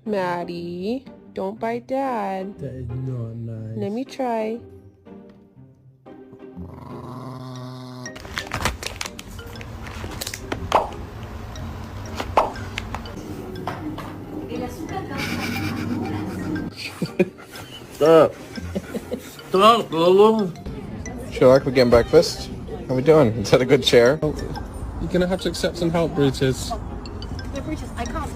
Maddie, don't bite Dad. That is not nice. Let me try. Stop. Stop, Lolo. Sherlock, we getting breakfast? How we doing? Is that a good chair? You're gonna have to accept some help, Brutus. No, Brutus, I can't.